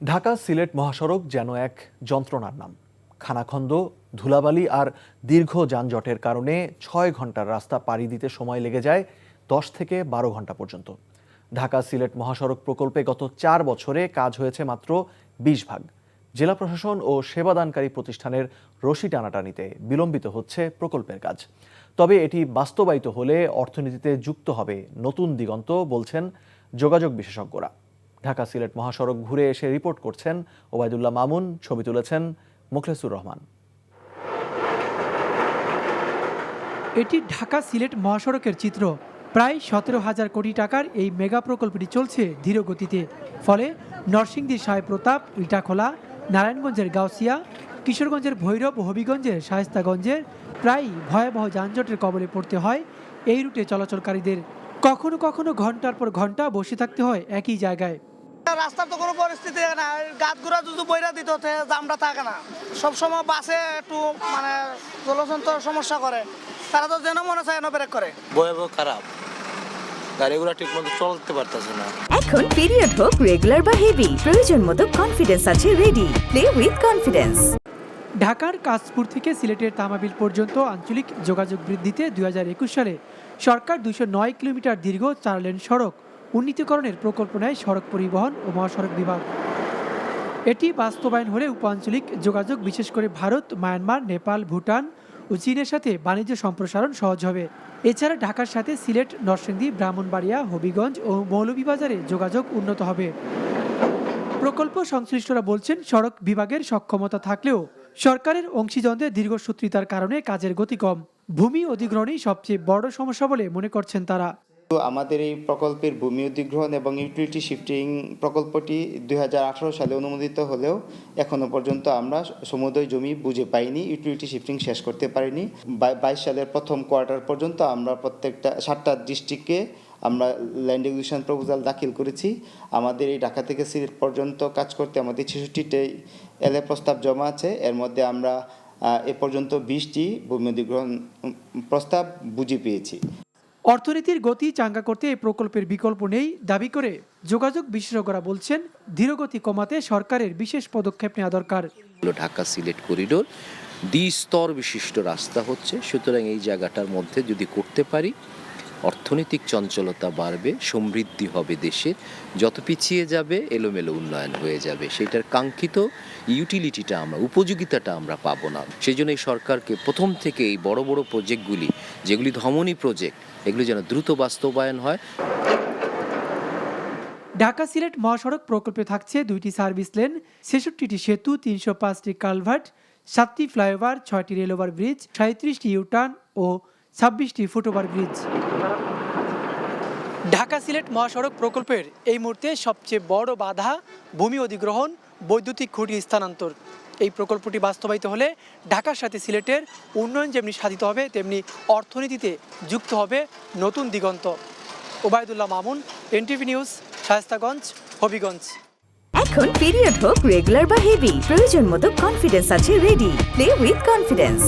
ঢাকা সিলেট মহাসড়ক যেন এক যন্ত্রণার নাম। খানাখন্দ, ধুলাবালি আর দীর্ঘ যানজটের কারণে ৬ ঘন্টার রাস্তা পাড়ি দিতে সময় লেগে যায় ১০ থেকে ১২ ঘন্টা পর্যন্ত। ঢাকা সিলেট মহাসড়ক প্রকল্পে গত ৪ বছরে কাজ হয়েছে মাত্র ২০ ভাগ। জেলা প্রশাসন ও সেবাদানকারী প্রতিষ্ঠানের রশি টানাটানিতে বিলম্বিত হচ্ছে প্রকল্পের কাজ। তবে এটি বাস্তবায়িত হলে অর্থনীতিতে যুক্ত হবে নতুন দিগন্ত, বলছেন যোগাযোগ বিশেষজ্ঞরা। ঢাকা সিলেট মহাসড়ক ঘুরে এসে রিপোর্ট করছেন ওবায়দুল্লাহ মামুন, ছবি তুলেছেন মুখলেসুর রহমান। এটি ঢাকা সিলেট মহাসড়কের চিত্র। প্রায় ১৭,০০০ কোটি টাকার এই মেগা প্রকল্পটি চলছে ধীর গতিতে। ফলে নরসিংদীর সাহেবপ্রতাপ, ইটাখোলা, নারায়ণগঞ্জের গাউসিয়া, কিশোরগঞ্জের ভৈরব ও হবিগঞ্জের শায়েস্তাগঞ্জের প্রায় ভয়াবহ যানজটের কবলে পড়তে হয় এই রুটে চলাচলকারীদের। কখনো কখনো ঘন্টার পর ঘন্টা বসে থাকতে হয় একই জায়গায়। রাস্তার তো কোনো পরিস্থিতি না, গাছগুড়া যদি বইরা দিত জামটা থাকে না। সবসময় বাসে একটু জলযন্ত্র সমস্যা করে, তারা তো যেন মনে চায় ব্রেক করে। ভয়াবহ খারাপ, গাড়িগুলো ঠিক মতো চলতে পারতেছে না। এখন পিরিয়ড হোক রেগুলার বা হেভি, প্রয়োজন মতো কনফিডেন্স আছে রেডি। Play with confidence. ঢাকার কাশপুর থেকে সিলেটের তামাবিল পর্যন্ত আঞ্চলিক যোগাযোগ বৃদ্ধিতে ২০২১ সালে সরকার ২০৯ কিলোমিটার দীর্ঘ ৪ লেন সড়ক উন্নীতকরণের প্রকল্প নেয় সড়ক পরিবহন ও মহাসড়ক বিভাগ। এটি বাস্তবায়ন হলে উপাঞ্চলিক যোগাযোগ, বিশেষ করে ভারত, মায়ানমার, নেপাল, ভুটান ও চীনের সাথে বাণিজ্য সম্প্রসারণ সহজ হবে। এছাড়া ঢাকার সাথে সিলেট, নরসিংদী, ব্রাহ্মণবাড়িয়া, হবিগঞ্জ ও মৌলভীবাজারে যোগাযোগ উন্নত হবে। প্রকল্প সংশ্লিষ্টরা বলছেন, সড়ক বিভাগের সক্ষমতা থাকলেও সরকারের অংশীজনদের দীর্ঘসূত্রিতার কারণে কাজের গতি কম। ভূমি অধিগ্রহণই সবচেয়ে বড় সমস্যা বলে মনে করছেন তারা। আমাদের এই প্রকল্পের ভূমি অধিগ্রহণ এবং ইউটিলিটি শিফটিং প্রকল্পটি ২০১৮ সালে অনুমোদিত হলেও এখনো পর্যন্ত আমরা সমুদয় জমি বুঝে পাইনি, ইউটিলিটি শিফটিং শেষ করতে পারিনি। ২২ সালের প্রথম কোয়ার্টার পর্যন্ত আমরা প্রত্যেকটা ৭টা ডিস্ট্রিক্টে আমরা ল্যান্ড একুইজিশন প্রপোজাল দাখিল করেছি। আমাদের এই ঢাকা থেকে সিলেট পর্যন্ত কাজ করতে আমাদের ৬৬টি এলএ প্রস্তাব জমা আছে। এর মধ্যে আমরা এ পর্যন্ত ২০টি ভূমি অধিগ্রহণ প্রস্তাব বুঝে পেয়েছি। অর্থনীতির গতি চাঙ্গা করতে এই প্রকল্পের বিকল্প নেই দাবি করে যোগাযোগ বিশেষজ্ঞরা বলছেন, ধীরগতি কমাতে সরকারের বিশেষ পদক্ষেপ নেওয়া দরকার। ঢাকা সিলেট করিডোর দ্বিস্তর বিশিষ্ট রাস্তা হচ্ছে, সুতরাং এই জায়গাটার মধ্যে যদি করতে পারি অর্থনৈতিক চঞ্চলতা বাড়বে, সমৃদ্ধি হবে দেশের। যত পিছিয়ে যাবে এলোমেলো উন্নয়ন হয়ে যাবে, সেটার কাঙ্ক্ষিত ইউটিলিটিটা আমরা, উপযোগিতাটা আমরা পাবো না। সেই জন্য এই সরকারকে প্রথম থেকে এই বড় বড় প্রজেক্টগুলি, যেগুলি ধমনী প্রজেক্ট, এগুলি যেন দ্রুত বাস্তবায়ন হয়। ঢাকা সিলেট মহাসড়ক প্রকল্পে থাকছে ২টি সার্ভিস লেন, ৬৬টি সেতু, ৩০৫টি কালভার্ট, ৭টি ফ্লাইওভার, ৬টি রেলওভার ব্রিজ, ৩৭টি ইউটার্ন ও ২৬টি ফুটওভার ব্রিজ। ঢাকা সিলেট মহাসড়ক প্রকল্পের এই মুহূর্তে সবচেয়ে বড় বাধা ভূমি অধিগ্রহণ, বৈদ্যুতিক খুঁটির স্থানান্তর। এই প্রকল্পটি বাস্তবায়িত হলে ঢাকার সাথে সিলেটের উন্নয়ন যেমনি সাধিত হবে, তেমনি অর্থনীতিতে যুক্ত হবে নতুন দিগন্ত। Obaidullah Mamun, NTV news, Shayestaganj, Habiganj. এখন পিরিয়ড হোক রেগুলার বা হেভি, প্রয়োজন মতো কনফিডেন্স আছে রেডি। Play with confidence.